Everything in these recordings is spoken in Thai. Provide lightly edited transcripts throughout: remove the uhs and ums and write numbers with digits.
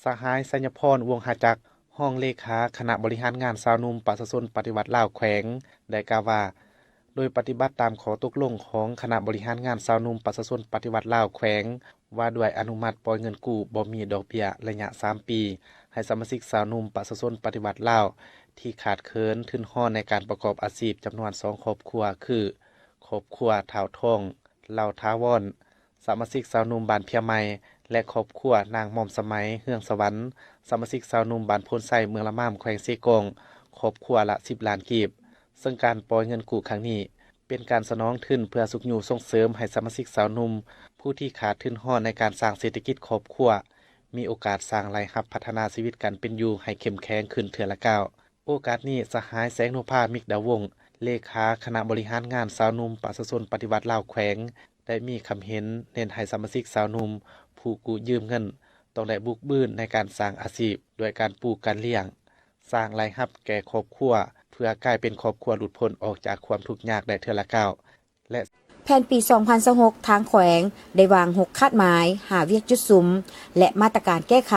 สหายสัญญพรวงหาจักรห้องเลขาคณะบริหารงานสาวนุ่มประชาชนปฏิวัติลาวแขวงได้กล่าวว่าโดยปฏิบัติตามขอตกลงของคณะบริหารงานสาวนุ่มประชาชนปฏิวัติลาวแขวงว่าด้วยอนุมัติปล่อยเงินกู้บ่มีดอกเบี้ยระยะ3ปีให้สมาชิกสาวนุ่มประชาชนปฏิวัติลาวที่ขาดเคินทุนห้อในการประกอบอาชีพจำนวน2ครอบครัวคือครอบครัวท้าวทองเหล่าท้าวอนสมาชิกสาวนุ่มบ้านเพียใหม่และครอบครัวนางม่อมสมัยเฮืองสวรรค์สมาชิกสาวนุ่มบ้านโพนไซเมืองละม่ามแขวงเซกงครอบครัวละ10ล้านกีบซึ่งการปล่อยเงินกู้ครั้งนี้เป็นการสนองทุนเพื่อสุขอยู่ส่งเสริมให้สมาชิกสาวนุ่มผู้ที่ขาดทุนห้อในการสร้างเศรษฐกิจครอบครัวมีโอกาสสร้างรายรับพัฒนาชีวิตการเป็นอยู่ให้เข้มแข็งขึ้นเทื่อละก้าวโอกาสนี้สหายแสงโนภามิกดาวงศ์เลขาคณะบริหารงานสาวนุ่มประชาชนปฏิวัติลาวแขวงได้มีคำเห็นเน้นให้สมาชิกสาวนุ่มผู้กู้ยืมเงินต้องได้บุกบื้นในการสร้างอาชีพด้วยการปลูกการเลี้ยงสร้างรายรับแก่ครอบครัวเพื่อกลายเป็นครอบครัวหลุดพ้นออกจากความทุกข์ยากได้เทื่อละก้าวและแผนปี 2026 ทางแขวงได้วาง6คาดหมายหาเวียกจุดสุมและมาตรการแก้ไข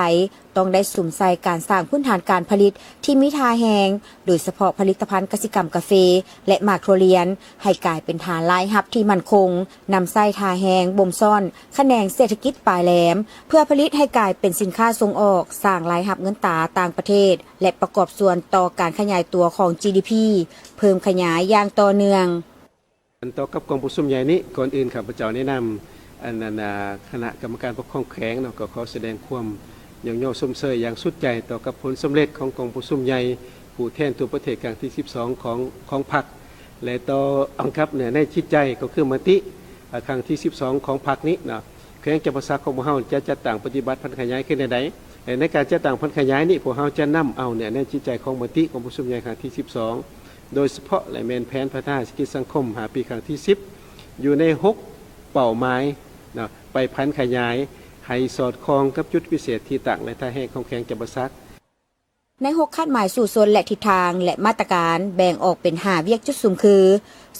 ต้องได้สุ่มใส่การสร้างพื้นฐานการผลิตที่มีทาแหงโดยเฉพาะผลิตภัณฑ์กสิกรรมกาแฟและหมากโทเรียนให้กลายเป็นฐานรายรับที่มั่นคงนำใส่ทาแหงบ่มซ่อนแขนงเศรษฐกิจปลายแหลมเพื่อผลิตให้กลายเป็นสินค้าส่งออกสร้างรายรับเงินตราต่างประเทศและประกอบส่วนต่อการขยายตัวของ GDP เพิ่มขยายอย่างต่อเนื่องต่อกับกองผู้ซุ่มใหญ่นี้ก่อนอื่นข้าพเจ้าแนะนำอันนั้นคณะกรรมการปกครองแขวงเนาะก็ขอแสดงความอย่างย่อสมเสยอย่างสุดใจต่อกับผลสำเร็จของกองผู้ซุ่มใหญ่ผู้แทนตัวประเทศครั้งที่12ของพรรคและต่ออังคับเนี่ยในจิตใจก็คือมติครั้งที่12ของพรรคนี้เนาะแขวงจำปาสักของพวกเฮาจะจัดตั้งปฏิบัติพันขยายขึ้นใดๆในการจัดตั้งพันขยายนี้พวกเฮาจะนำเอาเนี่ยในจิตใจของมติของผู้ซุ่มใหญ่ครั้งที่12โดยเฉพาะและแมนแผนพัฒนาเศรษฐกิจสังคมหาปีครั้งที่10อยู่ใน6เป้าหมายนะไปพันขยายให้สอดคล้องกับจุดพิเศษที่ต่างและท่าแห่งของแขวงจำปาสักใน6คาดหมายสู่โซนและทิศทางและมาตรการแบ่งออกเป็น5เวียกจุดสุ่มคือ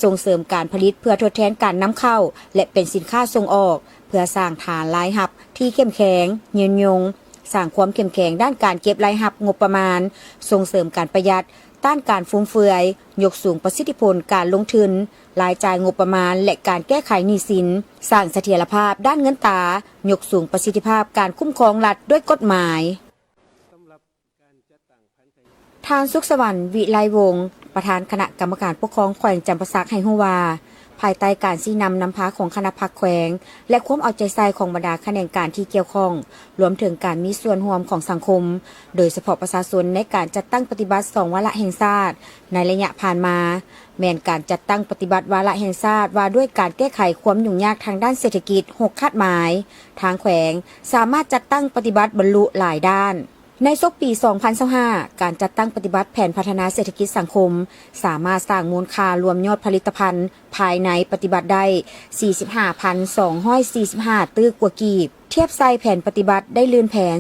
ส่งเสริมการผลิตเพื่อทดแทนการนำเข้าและเป็นสินค้าส่งออกเพื่อสร้างฐานรายรับที่เข้มแข็งยืนยงสร้างความเข้มแข็งด้านการเก็บรายรับงบประมาณส่งเสริมการประหยัดต้านการฟุ่มเฟือยยกสูงประสิทธิผลการลงทุนรายจ่ายงบประมาณและการแก้ไขหนี้สินสร้างเสถียรภาพด้านเงินตรายกสูงประสิทธิภาพการคุ้มครองรัฐด้วยกฎหมายทานสุขสวรรค์วิไลวงศ์ประธานคณะกรรมการปกครองแขวงจำปาสักให้ฮู้ว่าภายใต้การชี้นำพาของคณะพรรคแขวงและความเอาใจใส่ของบรรดาคณะกรรมการที่เกี่ยวข้องรวมถึงการมีส่วนร่วมของสังคมโดยเฉพาะประชาชนในการจัดตั้งปฏิบัติ2วาระแห่งชาติในระยะผ่านมาแม้นการจัดตั้งปฏิบัติวาระแห่งชาติว่าด้วยการแก้ไขความยุ่งยากทางด้านเศรษฐกิจ6คาดหมายทางแขวงสามารถจัดตั้งปฏิบัติบรรลุหลายด้านในศกปี 2025 การจัดตั้งปฏิบัติแผนพัฒนาเศรษฐกิจสังคมสามารถสร้างมูลค่ารวมยอดผลิตภัณฑ์ภายในปฏิบัติได้ 45,245 ตื้อกว่ากีบเทียบไซแผนปฏิบัติได้ลื่นแผน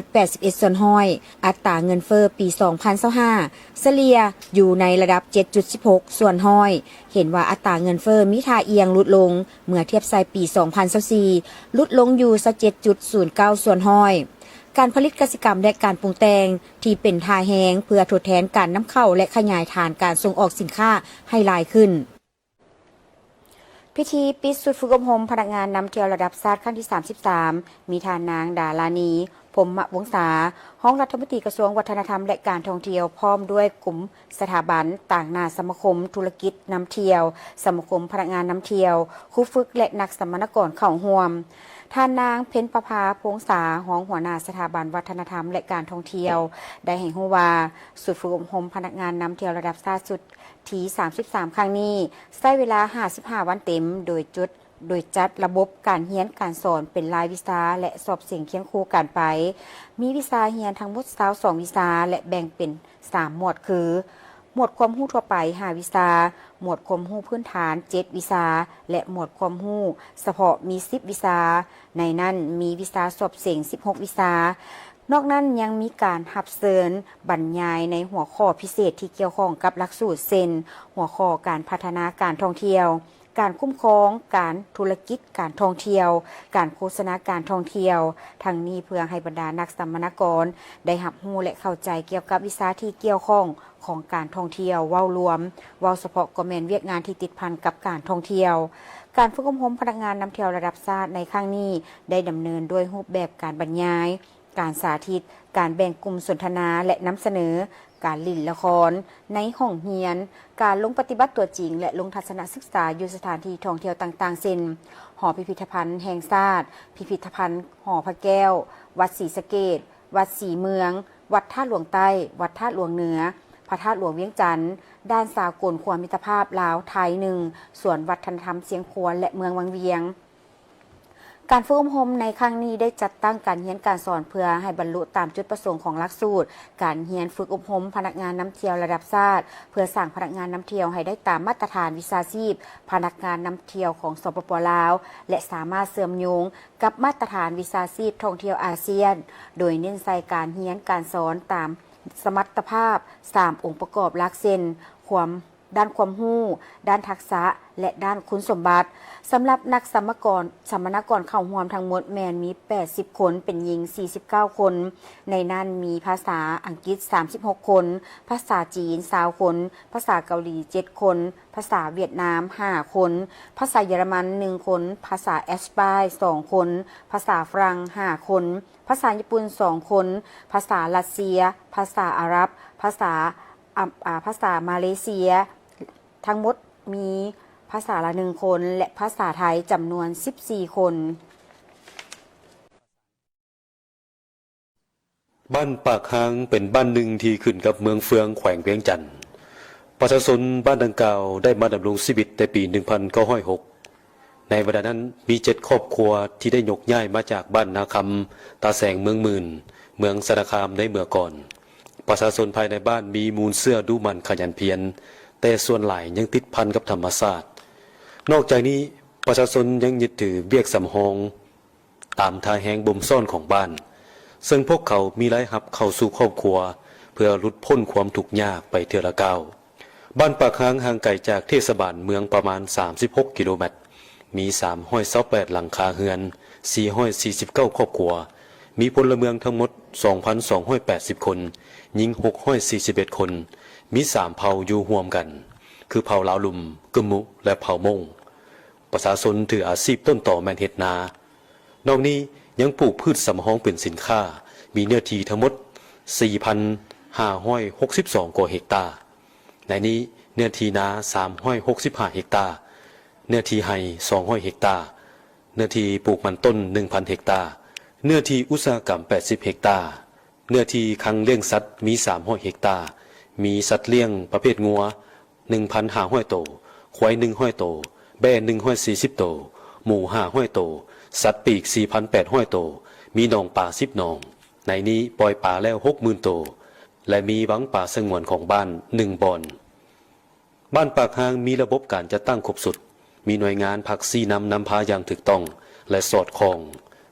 10.81 ส่วนห้อยอัตราเงินเฟ้อปี 2025เฉลี่ยอยู่ในระดับ 7.16 ส่วนห้อยเห็นว่าอัตราเงินเฟ้อมีท่าเอียงลดลงเมื่อเทียบไซปี 2024ลดลงอยู่ 7.09 ส่วนห้อยการผลิตกสิกรรมและการปรุงแต่งที่เป็นทาแหงเพื่อทดแทนการนำเข้าและขยายฐานการส่งออกสินค้าให้หลายขึ้นพิธีปิดสุดฝึกอบรมพนักงานนำเที่ยวระดับชาติครั้งที่33มีทานนางดารานีพรหมวงศาห้องรัฐมนตรีกระทรวงวัฒนธรรมและการท่องเที่ยวพร้อมด้วยกลุ่มสถาบันต่างหน้าสมาคมธุรกิจนำเที่ยวสมาคมพนักงานนำเที่ยวครูฝึกและนักสัมมนาการเข้าร่วมท่านนางเพ็ญประภาพงษาห้องหัวหน้าสถาบันวัฒนธรรมและการท่องเที่ยวได้ให้รู้ว่าสุดฝึกอบรมพนักงานนำเที่ยวระดับชาติสุดที่33ครั้งนี้ใช้เวลา55วันเต็มโดยจัดระบบการเรียนการสอนเป็นรายวิชาและสอบเสียงเคียงคู่กันไปมีวิชาเรียนทั้งหมด22วิชาและแบ่งเป็น3หมวดคือหมวดความรู้ทั่วไป5วิชาหมวดความรู้พื้นฐาน7วิชาและหมวดความรู้เฉพาะมี10วิชาในนั้นมีวิชาสอบเสียง16วิชานอกนั้นยังมีการรับเชิญบรรยายในหัวข้อพิเศษที่เกี่ยวข้องกับหลักสูตรเซนหัวข้อการพัฒนาการท่องเที่ยว การคุ้มครองการธุรกิจการท่องเที่ยวการโฆษณาการท่องเที่ยวทั้งนี้เพื่อให้บรรดานักสัมมนากรได้รับรู้และเข้าใจเกี่ยวกับวิชาที่เกี่ยวข้องของการท่องเที่ยวเว้ารวมเว้าเฉพาะก็แม่นเวียกงานที่ติดพันกับการท่องเที่ยวการฝึกอบรมพนักงานนำเที่ยวระดับชาติในครั้งนี้ได้ดำเนินด้วยรูปแบบการบรรยายการสาธิตการแบ่งกลุ่มสนทนาและนำเสนอการลิ่นละครในห้องเรียนการลงปฏิบัติตัวจริงและลงทัศนศึกษาอยู่สถานที่ท่องเที่ยวต่างๆเช่นหอพิพิธภัณฑ์แห่งชาติพิพิธภัณฑ์หอพระแก้ววัดศรีสะเกษวัดศรีเมืองวัดท่าหลวงใต้วัดท่าหลวงเหนือพระธาตุหลวงเวียงจันทร์ด้านสากลความมิตรภาพลาวไทยหนึ่งส่วนวัฒนธรรมเสียงขวนและเมืองวังเวียงการฝึกอบรมในครั้งนี้ได้จัดตั้งการเรียนการสอนเพื่อให้บรรลุตามจุดประสงค์ของหลักสูตรการเรียนฝึกอบรมพนักงานนำเที่ยวระดับชาติเพื่อสร้างพนักงานนำเที่ยวให้ได้ตามมาตรฐานวิชาชีพพนักงานนำเที่ยวของสปป.ลาวและสามารถเชื่อมโยงกับมาตรฐานวิชาชีพท่องเที่ยวอาเซียนโดยเน้นใส่การเรียนการสอนตามสมรรถภาพ3องค์ประกอบหลักเช่นด้านความรู้ด้านทักษะและด้านคุณสมบัติสำหรับนักสัมมนากรเข้าร่วมทั้งหมดแมนมี80คนเป็นหญิง49คนในนั้นมีภาษาอังกฤษ36คนภาษาจีน20คนภาษาเกาหลี7คนภาษาเวียดนาม5คนภาษาเยอรมัน1คนภาษาแอสปาย2คนภาษาฝรั่ง5คนภาษาญี่ปุ่น2คนภาษารัสเซียภาษาอาหรับภาษามาเลเซียทั้งหมดมีภาษาละ1คนและภาษาไทยจำนวน14คนบ้านปากหางเป็นบ้านหนึ่งที่ขึ้นกับเมืองเฟืองแขวงเวียงจันทน์ประชาชนบ้านดังกล่าวได้มาดำรงชีวิตในปี 1906 ในเวลานั้นมี7ครอบครัวที่ได้ยกย้ายมาจากบ้านนาคำตาแสงเมืองหมื่นเมืองสารคามในเมื่อก่อนประชาชนภายในบ้านมีมูลเสื้อดูมันขยันเพียรแต่ส่วนหลายยังติดพันกับธรรมชาตินอกจากนี้ประชาชนยังยึดถือเบียกสำหองตามทาแหงบ่มซ่อนของบ้านซึ่งพวกเขามีรายรับเข้าสู่ครอบครัวเพื่อหลุดพ้นความทุกข์ยากไปเทื่อละก้าวบ้านปากหางห่างไกลจากเทศบาลเมืองประมาณ36กิโลเมตรมี328หลังคาเรือน449ครอบครัวมีพลเมืองทั้งหมด 2,280 คนหญิง641คนมี3เผ่าอยู่ร่วมกันคือเผ่าลาวลุมกึมมุและเผ่ามงประชาชนถืออาชีพต้นต่อแม่นเฮ็ดนานอกนี้ยังปลูกพืชสำรองเป็นสินค้ามีเนื้อที่ทั้งหมด 4,562 กว่าเฮกตาร์ในนี้เนื้อที่นา365เฮกตาร์เนื้อที่ไร่200เฮกตาร์เนื้อที่ปลูกมันต้น 1,000 เฮกตาร์เนื้อที่อุตสาหกรรม80เฮกตาร์เนื้อที่คังเลี้ยงสัตว์มี300เฮกตาร์มีสัตว์เลี้ยงประเภทงัว 1,500 ตัวควาย100ตัวแบะ140ตัวหมู500ตัวสัตว์ปีก 4,800 ตัวมีหนองป่า10หนองในนี้ปล่อยป่าแล้ว 60,000 ตัวและมีวังป่าสงวนของบ้าน1บ่อนบ้านปากหางมีระบบการจัดตั้งครบสุดมีหน่วยงานผักซีนำพาอย่างถูกต้องและสอดคล้อง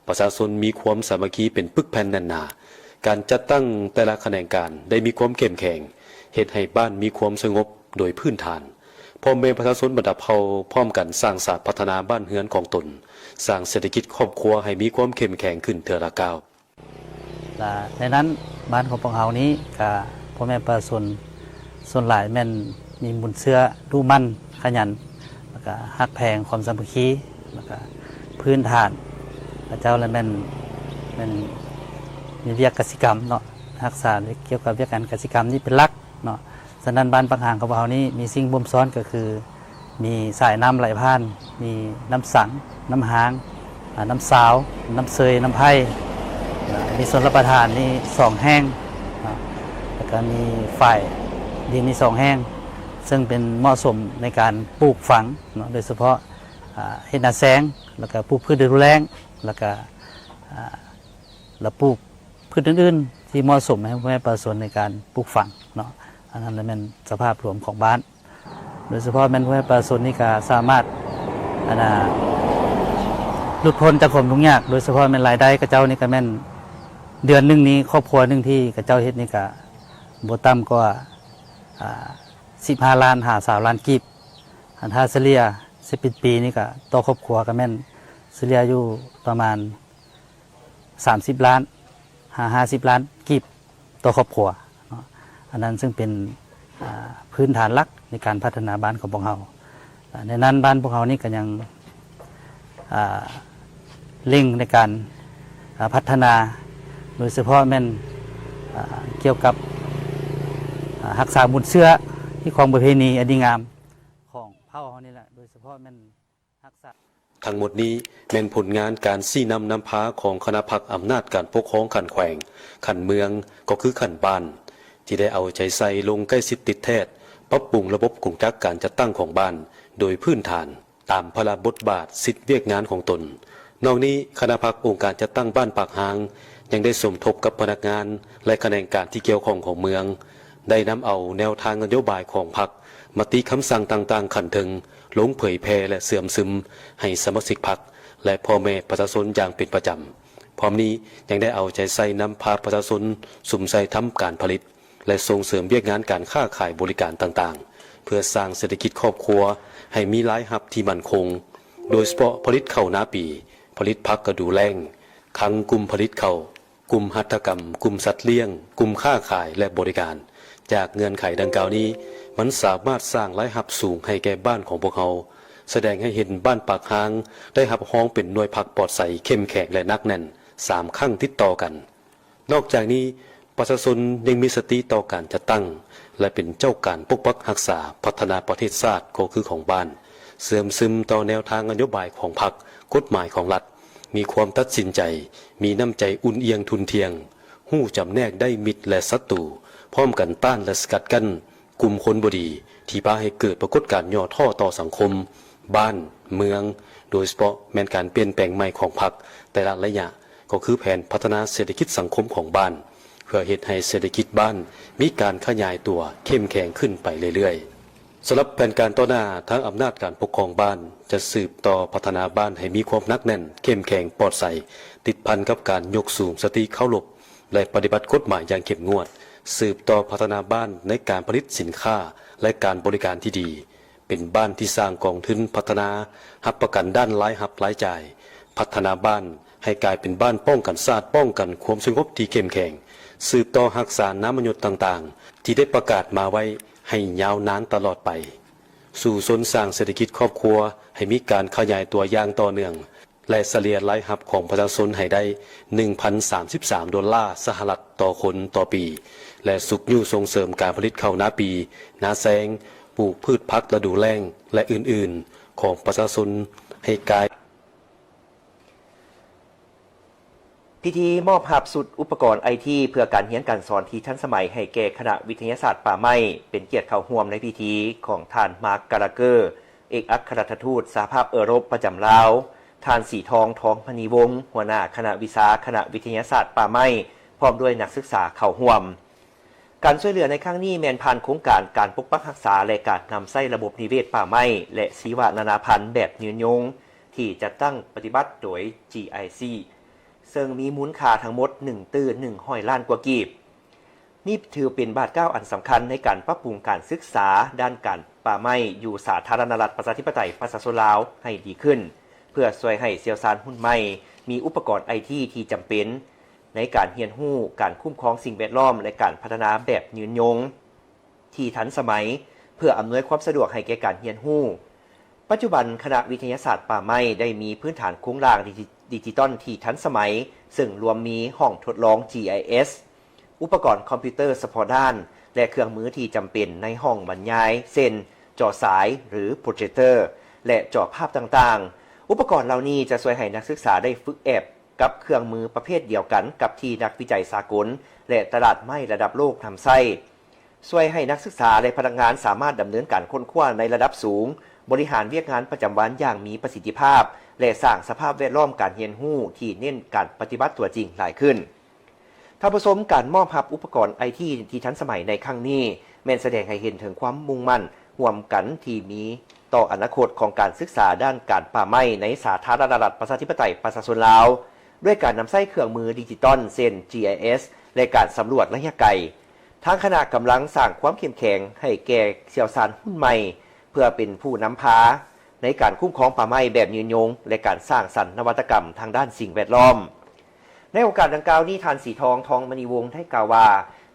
ประชาชนมีความสามัคคีเป็นปึกแผ่นแน่นหนาการจัดตั้งแต่ละแขนงการได้มีความเข้มแข็งเฮ็ดให้บ้านมีความสงบโดยพื้นฐานพ่อแม่ประชาชนบรรดาเผ่าพร้อมกันสร้างศาสตร์พัฒนาบ้านเฮือนของตนสร้างเศรษฐกิจครอบครัวให้มีความเข้มแข็งขึ้นเทื่อละก้าวในนั้นบ้านของพวกเรานี้ก็พ่อแม่ประชาชนส่วนหลายแม่นมีบุญเชื่อดูมั่นขยันแล้วก็ฮักแพงความสามัคคีแล้วก็พื้นฐานพระเจ้าและแม่นมีเวียกกสิกรรมเนาะรักษาเกี่ยวกับเวียกการกสิกรรมนี่เป็นหลักเนาะฉะนั้นบ้านปากหางของเรานี้มีสิ่งบ่มซ้อนก็คือมีสายน้ำไหลผ่านมีน้ำสังน้ำหางน้ำสาวน้ำเซยน้ำไผ่มีส่วนรับประทานนี่2แห้งแล้วก็มีฝ่ายดินนี่2แห้งซึ่งเป็นเหมาะสมในการปลูกฝังเนาะโดยเฉพาะเฮ็ดนาแซงแล้วก็ปลูกพืชฤดูแล้งแล้วก็ปลูกพืชอื่นๆที่เหมาะสมให้พ่อแม่ประชาชนในการปลูกฝังเนาะอันนั้นเป็นสภาพรวมของบ้านโดยเฉพาะแม่พ่อแม่ประชาชนนี่ก็สามารถหลุดพ้นจากความทุกข์ยากโดยเฉพาะแม่รายได้กระเจ้านี่ก็แม่นเดือนนึงนี้ครอบครัวนึงที่กระเจ้าเฮ็ดนี่ก็บ่ต่ำกว่า15 ล้านหา20 ล้านกีบถ้าเฉลี่ย 11 ปีนี่ก็ต่อครอบครัวก็แม่นเฉลี่ยอยู่ประมาณ30 ล้าน50 ล้านกีบต่อครอบครัวเนาะอันนั้นซึ่งเป็นพื้นฐานหลักในการพัฒนาบ้านของพวกเราในนั้นบ้านพวกเรานี่ก็ยังเร่งในการพัฒนาโดยเฉพาะแม่นเกี่ยวกับรักษาบุญเชื้อที่ของประเพณีอันดีงามของเผ่าเรานี่แหละโดยเฉพาะแม่นรักษา ทั้งหมดนี้แม่นผลงานการซี่นำนำพาของคณะพรรคอำนาจการปกครองขันแขวงขันเมืองก็คือขันบ้านที่ได้เอาใจใส่ลงใกล้ชิดติดแทศปรับปรุงระบบกลุ่มจักการจัดตั้งของบ้านโดยพื้นฐานตามพระบทบาทสิทธิเวียกงานของตนนอกนี้คณะพรรคองค์การจัดตั้งบ้านปากหางยังได้สมทบกับพนักงานและคะแนนการที่เกี่ยวข้องของเมืองได้นำเอาแนวทางนโยบายของพรรคมติคำสั่งต่างๆขันถึงลงเผยแพร่และเสื่อมซึมให้สมาชิกพรรคและพ่อแม่ประชาชนอย่างเป็นประจำพร้อมนี้ยังได้เอาใจใส่นำพาประชาชนสุ่มใส่ทำการผลิตและส่งเสริมเวียกงานการค้าขายบริการต่างๆเพื่อสร้างเศรษฐกิจครอบครัวให้มีรายรับที่มั่นคงโดยเฉพาะผลิตข้าวนาปีผลิตผักกระดูแลงคังกลุ่มผลิตข้าวกลุ่มหัตถกรรมกลุ่มสัตว์เลี้ยงกลุ่มค้าขายและบริการจากเงื่อนไขดังกล่าวนี้มันสามารถสร้างรายรับสูงให้แก่บ้านของพวกเขาแสดงให้เห็นบ้านปากหางได้รับห้องเป็นหน่วยพักปลอดใสเข้มแข็งและนักแน่น3 ครั้งติดต่อกันนอกจากนี้ประชาชนยังมีสติต่อการจัดตั้งและเป็นเจ้าการปกปักรักษาพัฒนาประเทศชาติก็คือของบ้านเสื่อมซึมต่อแนวทางนโยบายของพรรคกฎหมายของรัฐมีความตัดสินใจมีน้ำใจอุ่นเอียงทุนเทียงหู้จำแนกได้มิตรและศัตรูพร้อมกันต้านและสกัดกั้นกลุ่มคนบดีที่พาให้เกิดปรากฏการณ์ย่อท่อต่อสังคมบ้านเมืองโดยเฉพาะแม้นการเปลี่ยนแปลงใหม่ของพรรคแต่ละระยะก็คือแผนพัฒนาเศรษฐกิจสังคมของบ้านเพื่อเฮ็ดให้เศรษฐกิจบ้านมีการขยายตัวเข้มแข็งขึ้นไปเรื่อยๆสำหรับแผนการต่อหน้าทางอำนาจการปกครองบ้านจะสืบต่อพัฒนาบ้านให้มีความหนักแน่นเข้มแข็งปลอดใสติดพันกับการยกสูงสติเข้ารบและปฏิบัติกฎหมายอย่างเข้มงวดสืบต่อพัฒนาบ้านในการผลิตสินค้าและการบริการที่ดีเป็นบ้านที่สร้างกองทุนพัฒนารับประกันด้านรายรับรายจ่ายพัฒนาบ้านให้กลายเป็นบ้านป้องกันชาติป้องกันความสงบที่เข้มแข็งสืบต่อรักษาน้ำมันหยดต่างๆที่ได้ประกาศมาไว้ให้ยาวนานตลอดไปสู่สนสร้างเศรษฐกิจครอบครัวให้มีการขยายตัวอย่างต่อเนื่องและเฉลี่ยรายรับของประชาชนให้ได้ $1,033 สหรัฐต่อคนต่อปีและสุขอยู่ส่งเสริมการผลิตข้าวนาปีนาแซงปลูกพืชพักฤดูแล้งและอื่นๆของประชาชนให้กลาย พิธีมอบหับสุดอุปกรณ์ไอทีเพื่อการเรียนการสอนที่ทันสมัยให้แก่คณะวิทยาศาสตร์ป่าไม้เป็นเกียรติเข้าร่วมในพิธีของท่านมาร์คกาลาเกอร์เอกอัครราชทูตสหภาพเอโรปประจำลาวท่านสีทองทองพณีวงศ์หัวหน้าคณะวิชาคณะวิทยาศาสตร์ป่าไม้พร้อมด้วยนักศึกษาเข้าร่วมการช่วยเหลือในครั้งนี้แม่นผ่านโครงการการปกปักรักษาและการนำใช้ระบบนิเวศป่าไม้และชีวนานาพันธุ์แบบยืนยงที่จัดตั้งปฏิบัติโดย GIC ซึ่งมีมูลค่าทั้งหมด1.1 ล้านกว่ากีบนี่ถือเป็นบาทก้าวอันสำคัญในการปรับปรุงการศึกษาด้านการป่าไม้อยู่สาธารณรัฐประชาธิปไตยประชาชนลาวให้ดีขึ้นเพื่อช่วยให้เชี่ยวชาญหุ้นไม้มีอุปกรณ์ไอทีที่จำเป็นในการเรียนรู้การคุ้มครองสิ่งแวดล้อมและการพัฒนาแบบยืนยงที่ทันสมัยเพื่ออำนวยความสะดวกให้แก่การเรียนรู้ปัจจุบันคณะวิทยาศาสตร์ป่าไม้ได้มีพื้นฐานโครงสร้างดิจิตอลที่ทันสมัยซึ่งรวมมีห้องทดลอง GIS อุปกรณ์คอมพิวเตอร์เฉพาะด้านและเครื่องมือที่จำเป็นในห้องบรรยายเช่นจอสายหรือโปรเจคเตอร์และจอภาพต่างๆอุปกรณ์เหล่านี้จะช่วยให้นักศึกษาได้ฝึกแอบกับเครื่องมือประเภทเดียวกันกับที่นักวิจัยสากลและตลาดไม้ระดับโลกทำใช้ช่วยให้นักศึกษาและพนักงานสามารถดำเนินการค้นคว้าในระดับสูงบริหารเวียกงานประจำวันอย่างมีประสิทธิภาพและสร้างสภาพแวดล้อมการเรียนรู้ที่เน้นการปฏิบัติตัวจริงหลายขึ้นถ้าผสมการมอบรับอุปกรณ์ไอทีที่ทันสมัยในครั้งนี้แม้นแสดงให้เห็นถึงความมุ่งมั่นร่วมกันที่มีต่ออนาคตของการศึกษาด้านการป่าไม้ในสาธารณรัฐประชาธิปไตยประชาชนลาวด้วยการนำใช้เครื่องมือดิจิตอลเช่น GIS และการสำรวจระยะไกลทางคณะกำลังสร้างความเข้มแข็งให้แก่เชี่ยวชาญหุ้นใหม่เพื่อเป็นผู้นำพา ในการคุ้มครองป่าไม้แบบยืนยงและการสร้างสรรค์นวัตกรรมทางด้านสิ่งแวดล้อมในโอกาสดังกล่าวนี้ทานสีทองทองมณีวงศ์ได้กล่าวว่า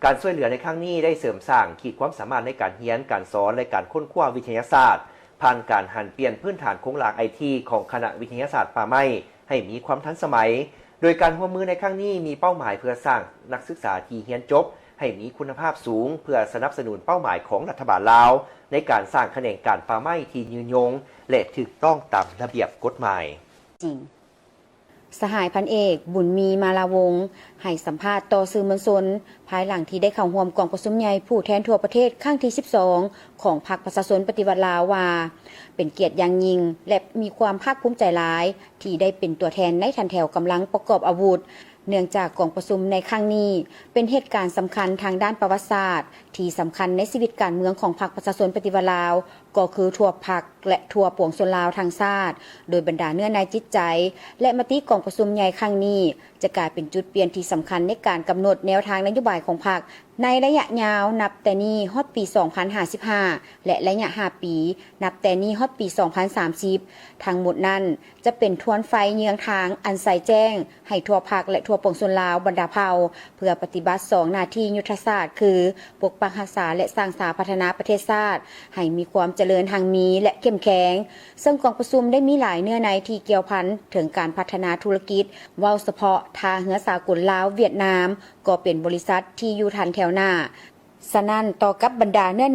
การช่วยเหลือในครั้งนี้ได้เสริมสร้างขีดความสามารถในการเรียนการสอนและการค้นคว้าวิทยาศาสตร์ผ่านการหันเปลี่ยนพื้นฐานโครงหลักITของคณะวิทยาศาสตร์ป่าไม้ให้มีความทันสมัยโดยการร่วมมือในครั้งนี้มีเป้าหมายเพื่อสร้างนักศึกษาที่เรียนจบให้มีคุณภาพสูงเพื่อสนับสนุนเป้าหมายของรัฐบาลลาวในการสร้างแขนงการป่าไม้ที่ยืนยงและถูกต้องตามระเบียบกฎหมายจริงสหายพันเอกบุญมีมาลาวงศ์ให้สัมภาษณ์ต่อสื่อมวลชนภายหลังที่ได้เข้าร่วมกองประชุมใหญ่ผู้แทนทั่วประเทศครั้งที่ 12 ของพรรคประชาชนปฏิวัติลาวว่าเป็นเกียรติอย่างยิ่งและมีความภาคภูมิใจหลายที่ได้เป็นตัวแทนในทันแถวกำลังประกอบอาวุธเนื่องจากกองประชุมในครั้งนี้เป็นเหตุการณ์สำคัญทางด้านประวัติศาสตร์ที่สำคัญในชีวิตการเมืองของพรรคประชาชนปฏิวัติลาวก็คือทั่วพรรคและทั่วปวงชนลาวทางชาติโดยบรรดาเนื้อในจิตใจและมติกองประชุมใหญ่ครั้งนี้จะกลายเป็นจุดเปลี่ยนที่สำคัญในการกำหนดแนวทางนโยบายของพรรคในระยะยาวนับแต่นี้ฮอดปี 2055 และระยะ 5 ปีนับแต่นี้ฮอดปี 2030 ทั้งหมดนั้นจะเป็นทวนไฟเยืองทางอันใสแจ้งให้ทั่วพรรคและทั่วปวงชนลาวบรรดาเผ่าเพื่อปฏิบัติ2หน้าที่ยุทธศาสตร์คือปกปักรักษาและสร้างสรรค์พัฒนาประเทศชาติให้มีความเจริญทางมีและเข้มแข็งซึ่งกองประชุมได้มีหลายเนื้อในที่เกี่ยวพันถึงการพัฒนาธุรกิจเว้าเฉพาะทางเรือสากลลาวเวียดนามก็เป็นบริษัทที่อยู่ทันแถวหน้าฉะนั้นต่อกับบรรดาเนื้อ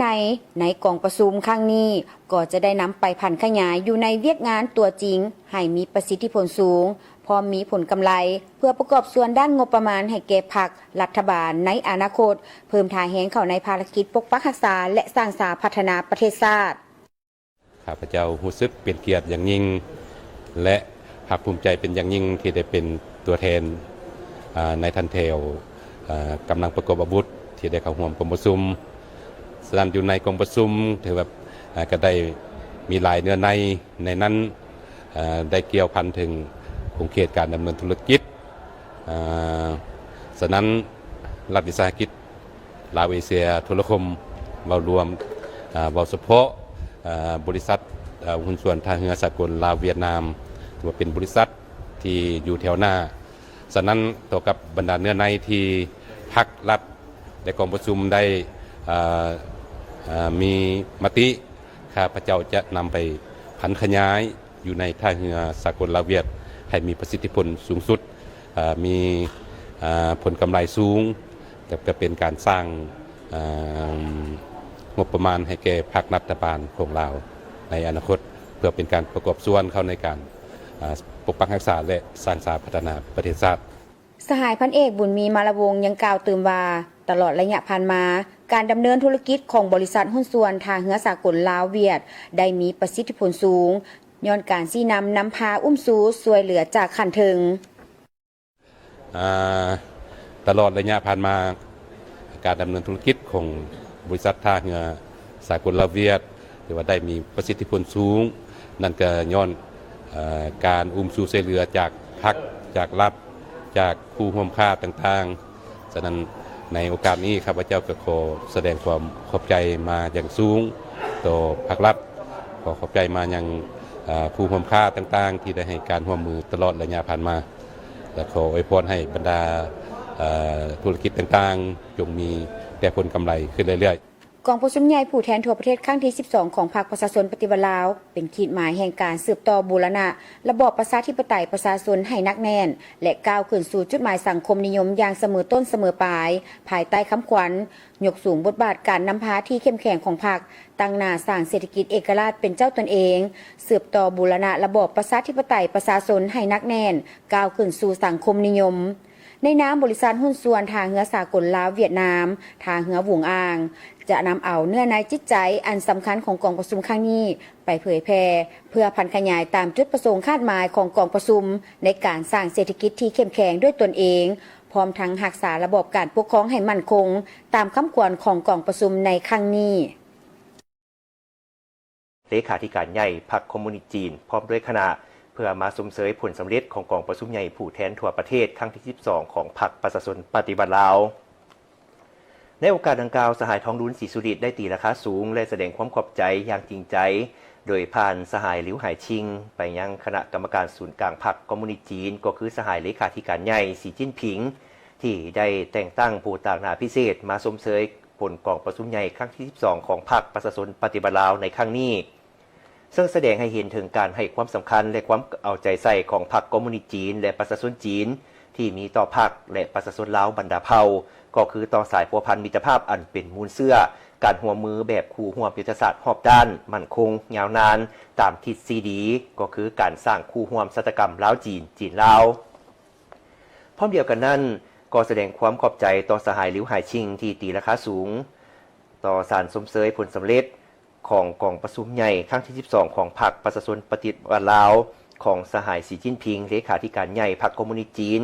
ในกองประชุมครั้งนี้ก็จะได้นำไปพันขยายอยู่ในเวียกงานตัวจริงให้มีประสิทธิผลสูงพร้อมมีผลกำไรเพื่อประกอบส่วนด้านงบประมาณให้แก่พรรครัฐบาลในอนาคตเพิ่มท่าแหงเข้าในภารกิจปกปักรักษาและสร้างสรรค์พัฒนาประเทศชาติข้าพเจ้ารู้สึกเป็นเกียรติอย่างยิ่งและภาคภูมิใจเป็นอย่างยิ่งที่ได้เป็นตัวแทนในทันเทลกำลังประกอบอาวุธที่ได้เข้าร่วมกองประชุมสถานอยู่ในกองประชุมถือว่าก็ได้มีหลายเนื้อในนั้นได้เกี่ยวพันถึงโครงเขตการดำเนินธุรกิจฉะนั้นรัฐวิสาหกิจลาวเอเชียโทรคมเว้ารวมเว้าเฉพาะบริษัทหุ้นส่วนทางเรือสากลลาวเวียดนามถือว่าเป็นบริษัทที่อยู่แถวหน้าฉะนั้นต่อกับบรรดาเนื้อในที่พรรครัฐและกองประชุมได้มีมติข้าพเจ้าจะนำไปพันขยายอยู่ในท่าเรือสากลลาวเวียดให้มีประสิทธิผลสูงสุดมีผลกำไรสูงจะเป็นการสร้างงบประมาณให้แก่พรรครัฐบาลของลาวในอนาคตเพื่อเป็นการประกอบส่วนเข้าในการปกปักรักษาและสร้างสรรค์พัฒนาประเทศชาติสหายพันเอกบุญมีมาลาวงศ์ยังกล่าวเติมว่าตลอดระยะผ่านมาการดำเนินธุรกิจของบริษัทหุ้นส่วนทางเรือสากลลาวเวียดได้มีประสิทธิผลสูงย้อนการชี้นำพาอุ้มสู้ช่วยเหลือจากขันถึงตลอดระยะผ่านมาการดำเนินธุรกิจของบริษัทท่าเรือสากลลาวเวียดถือว่าได้มีประสิทธิผลสูงนั่นก็ย้อนการอุ้มสู้ช่วยเหลือจากพรรคจากรัฐจากผู้ร่วมค่าต่างๆฉะนั้นในโอกาสนี้ข้าพเจ้าก็ขอแสดงความขอบใจมาอย่างสูงต่อภาครัฐขอขอบใจมาอย่างผู้ร่วมค่าต่างๆที่ได้ให้การร่วมมือตลอดระยะผ่านมาและขออวยพรให้บรรดาธุรกิจต่างๆจงมีแต่ผลกำไรขึ้นเรื่อยๆกองประชุมใหญ่ผู้แทนทั่วประเทศครั้งที่ 12 ของพรรคประชาชนปฏิวัติลาวเป็นขีดหมายแห่งการสืบต่อบูรณะระบอบประชาธิปไตยประชาชนให้นักแน่นและก้าวขึ้นสู่จุดหมายสังคมนิยมอย่างเสมอต้นเสมอปลายภายใต้คำขวัญยกสูงบทบาทการนำพาที่เข้มแข็งของพรรคตั้งหน้าสร้างเศรษฐกิจเอกราชเป็นเจ้าตนเองสืบต่อบูรณะระบอบประชาธิปไตยประชาชนให้นักแน่นก้าวขึ้นสู่สังคมนิยมในนามบริษัทหุ้นส่วนทางเรือสากลลาวเวียดนามทางเรือหวงอ่างจะนำเอาเนื้อในจิตใจอันสำคัญของกองประชุมครั้งนี้ไปเผยแพร่เพื่อพันขยายตามจุดประสงค์คาดหมายของกองประชุมในการสร้างเศรษฐกิจที่เข้มแข็งด้วยตนเองพร้อมทั้งรักษาระบบการปกครองให้มั่นคงตามคำขวัญของกองประชุมในครั้งนี้เลขาธิการใหญ่พรรคคอมมิวนิสต์จีนพร้อมด้วยคณะเพื่อมาสมเสยผลสำเร็จของกองประชุมใหญ่ผู้แทนทั่วประเทศครั้งที่ 12 ของพรรคประชาชนปฏิวัติลาวในโอกาสดังกล่าวสหายทองดุลศรีสุริตได้ตีราคาสูงและแสดงความขอบใจอย่างจริงใจ โดยผ่านสหายหลิวไหชิงไปยังคณะกรรมการศูนย์กลางพรรคคอมมิวนิสต์จีนก็คือสหายเลขาธิการใหญ่สีจิ้นผิงที่ได้แต่งตั้งผู้ต่างหน้าพิเศษมาชมเชยผลกองประชุมใหญ่ครั้งที่12ของพรรคประชาชนปฏิบัติลาวในครั้งนี้ซึ่งแสดงให้เห็นถึงการให้ความสำคัญและความเอาใจใส่ของพรรคคอมมิวนิสต์จีนและประชาชนจีนที่มีต่อพรรคและประชาชนลาวบรรดาเผ่าก็คือต่อสายพัวพันมิตรภาพอันเป็นมูลเสื้อการหัวมือแบบคู่หัวยุทธศาสตร์รอบด้านมั่นคงยาวนานตามทิศซีดีก็คือการสร้างคู่ห่วมศัตรกรรมลาวจีนจีนลาวพร้อมเดียวกันนั้นก็แสดงความขอบใจต่อสหายหลิวไหชิงที่ตีราคาสูงต่อสารสมเสยผลสำเร็จของกองประชุมใหญ่ครั้งที่12ของพรรคประชาชนปฏิวัติลาวของสหายสีจิ้นผิงเลขาธิการใหญ่พรรคคอมมิวนิสต์จีน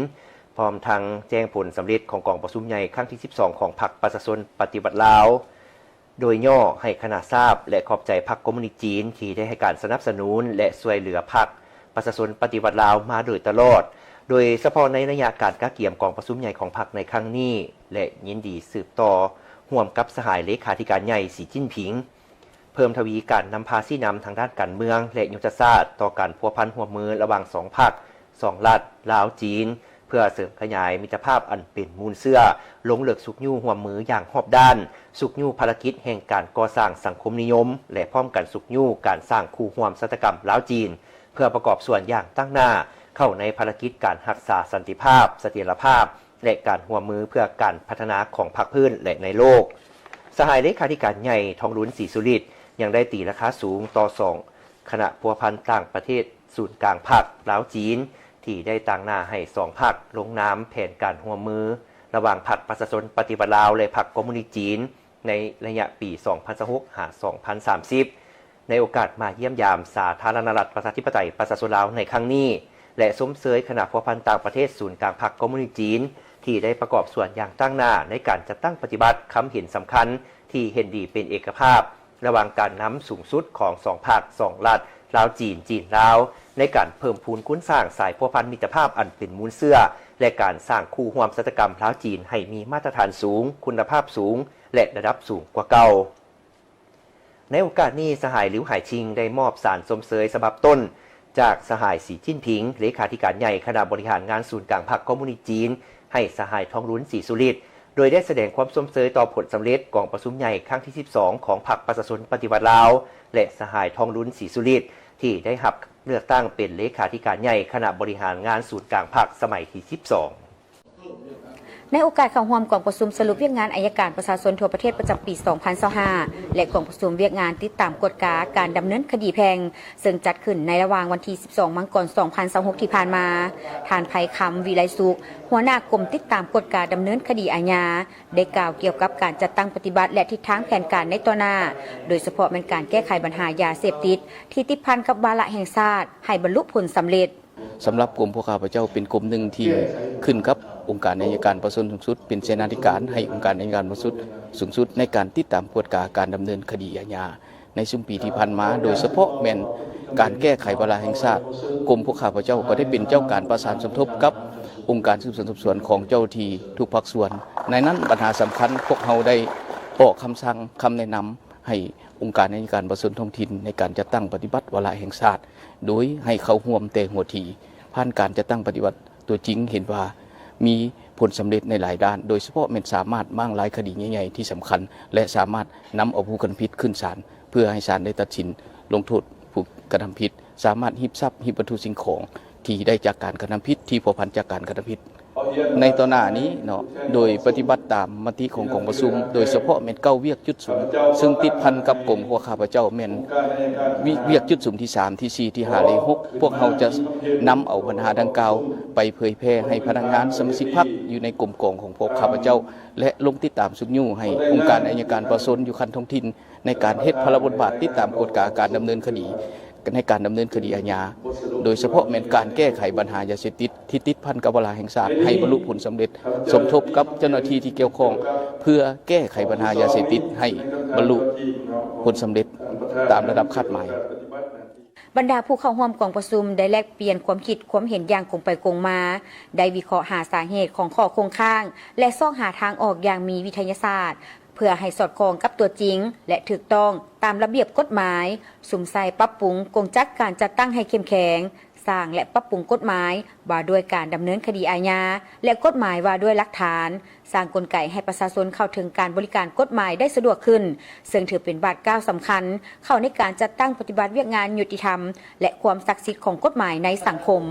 พร้อมทางแจ้งผลสำเร็จของกองประชุมใหญ่ครั้งที่12ของพรรคประชาชนปฏิวัติลาวโดยย่อให้คณะทราบและขอบใจพรรคคอมมิวนิสต์จีนที่ได้ให้การสนับสนุนและช่วยเหลือพรรคประชาชนปฏิวัติลาวมาโดยตลอดโดยเฉพาะในระยะการกะเกี่ยมกองประชุมใหญ่ของพรรคในครั้งนี้และยินดีสืบต่อร่วมกับสหายเลขาธิการใหญ่สีจิ้นผิงเพิ่มทวีการนำพาซี่นำทางด้านการเมืองและยุทธศาสตร์ต่อการพัวพันหัวมือระหว่าง2พรรค2รัฐลาวจีนเพื่อเสริมขยายมิตรภาพอันเป็นมูลเสื้อลงเหลือกสุกยู่หัวมืออย่างรอบด้านสุกยู่ภารกิจแห่งการก่อสร้างสังคมนิยมและพร้อมกันสุกยู่การสร้างคู่ห่วมศัตรกรรมลาวจีนเพื่อประกอบส่วนอย่างตั้งหน้าเข้าในภารกิจการรักษาสันติภาพเสถียรภาพและการหัวมือเพื่อการพัฒนาของพรรคพื้นและในโลกสหายเลขาธิการใหญ่ทองลุ้นศรีสุริตยังได้ตีราคาสูงต่อ2คณะพัวพันต่างประเทศศูนย์กลางพรรคลาวจีนที่ได้ต่างหน้าให้2พรรคลงนามแผนการหัวมือระหว่างพรรคประชาชนปฏิบัติลาวและพรรคคอมมิวนิสต์จีนในระยะปี 2026 หา 2030 ในโอกาสมาเยี่ยมยามสาธารณรัฐประชาธิปไตยประชาชนลาวในครั้งนี้และสมเสยคณะพัวพันต่างประเทศศูนย์กลางพรรคคอมมิวนิสต์จีนที่ได้ประกอบส่วนอย่างตั้งหน้าในการจัดตั้งปฏิบัติคำเห็นสำคัญที่เห็นดีเป็นเอกภาพระหว่างการนำสูงสุดของ2พรรค2รัฐลาวจีนจีนลาวในการเพิ่มพูนคุ้นสร้างสายพัวพันมิตรภาพอันเป็นมูลเสื้อและการสร้างคู่ห่วมศัตรกรรมลาวจีนให้มีมาตรฐานสูงคุณภาพสูงและระดับสูงกว่าเก่าในโอกาสนี้สหายหลิวไหชิงได้มอบสารสมเสยฉบับต้นจากสหายสีจิ้นผิงเลขาธิการใหญ่คณะบริหารงานศูนย์กลางพรรคคอมมิวนิสต์จีนให้สหายทองลุ้นศรีสุริตโดยได้แสดงความสมเสยต่อผลสำเร็จกองประชุมใหญ่ครั้งที่12ของพรรคประชาชนปฏิวัติลาวและสหายทองลุ้นศรีสุริตที่ได้รับเลือกตั้งเป็นเลขาธิการใหญ่คณะบริหารงานศูนย์กลางพรรคสมัยที่12ในโอกาสเข้าร่วมกองประชุมสรุปเวียกงานอัยการประชาชนทั่วประเทศประจำปี 2025 และกองประชุมเวียกงานติดตามกฎกาการดำเนินคดีแพ่งซึ่งจัดขึ้นในระหว่างวันที่ 12 มังกร 2026 ที่ผ่านมาทานไพคำวิไลสุขหัวหน้ากรมติดตามกฎกาดำเนินคดีอาญาได้กล่าวเกี่ยวกับการจัดตั้งปฏิบัติและทิศทางแผนการในต่อหน้าโดยเฉพาะเป็นการแก้ไขปัญหายาเสพติดที่ติดพันกับวาระแห่งชาติให้บรรลุผลสำเร็จสำหรับกรมพวกข้าพเจ้าเป็นกรมหนึ่งที่ขึ้นกับองค์การอัยการประชาชนสูงสุดเป็นเสนาธิการให้องค์การอัยการประชาชนสูงสุดในการติดตามกฎกาการดำเนินคดีอาญาในช่วงปีที่ผ่านมาโดยเฉพาะแม่นการแก้ไขวาระแห่งชาติกรมพวกข้าพเจ้าก็ได้เป็นเจ้าการประสานสมทบกับองค์การสืบสวนสอบสวนของเจ้าที่ทุกภาคส่วนในนั้นปัญหาสำคัญพวกเราได้ออกคำสั่งคำแนะนำให้องค์การอัยการประชาชนท้องถิ่นในการจัดตั้งปฏิบัติวาระแห่งชาติโดยให้เขาร่วมแต่หัวทีผ่านการจัดตั้งปฏิบัติตัวจริงเห็นว่ามีผลสำเร็จในหลายด้านโดยเฉพาะมันสามารถมั่งหลายคดีใหญ่ๆที่สำคัญและสามารถนำเอาผู้กระทำผิดขึ้นศาลเพื่อให้ศาลได้ตัดสินลงโทษผู้กระทำผิดสามารถฮิบทรัพย์ฮิบวัตถุสิ่งของที่ได้จากการกระทำผิดที่พัวพันจากการกระทำผิดในต่อหน้านี้เนาะโดยปฏิบัติตามมติของกองประชุมโดยเฉพาะเม็ดเก้าเวียกจุดสูงซึ่งติดพันกับกรมพวกข้าพเจ้าแม่นเวียกจุดสูงที่3ที่4ที่5ที่6พวกเราจะนำเอาปัญหาดังกล่าวไปเผยแพร่ให้พนักงานสมาชิกพรรคอยู่ในกรมกองของพวกข้าพเจ้าและลงติดตามสุกยู่ให้องค์การอัยการประชาชนอยู่คันท้องถิ่นในการเฮ็ดพลบทบาทติดตามกฎกาการดำเนินคดีในการดำเนินคดีอาญาโดยเฉพาะเป็นการแก้ไขปัญหายาเสพติดที่ติดพันกับวาระแห่งชาติให้บรรลุผลสำเร็จสมทบกับเจ้าหน้าที่ที่เกี่ยวข้องเพื่อแก้ไขปัญหายาเสพติดให้บรรลุผลสำเร็จตามระดับคาดหมายบรรดาผู้เข้าร่วมกองประชุมได้แลกเปลี่ยนความคิดความเห็นอย่างคงไปคงมาได้วิเคราะห์หาสาเหตุของข้อคงข้างและซ่องหาทางออกอย่างมีวิทยาศาสตร์ พื่อให้สอดคล้องกับตัวจริง และถูกต้องตามระเบียบกฎหมายสุมใส่ปรับปรุงกงจักการจัดตั้งให้เข้มแข็งสร้างและปรับปรุงกฎหมายว่าด้วยการดำเนินคดีอาญาและกฎหมายว่าด้วยหลักฐานสร้างกลไกให้ประชาชนเข้าถึงการบริการกฎหมายได้สะดวกขึ้นซึ่งถือเป็นบาทก้าวสำคัญเข้าในการจัดตั้งปฏิบัติเวียกงานยุติธรรมและความศักดิ์สิทธิ์ของกฎหมายในสังคม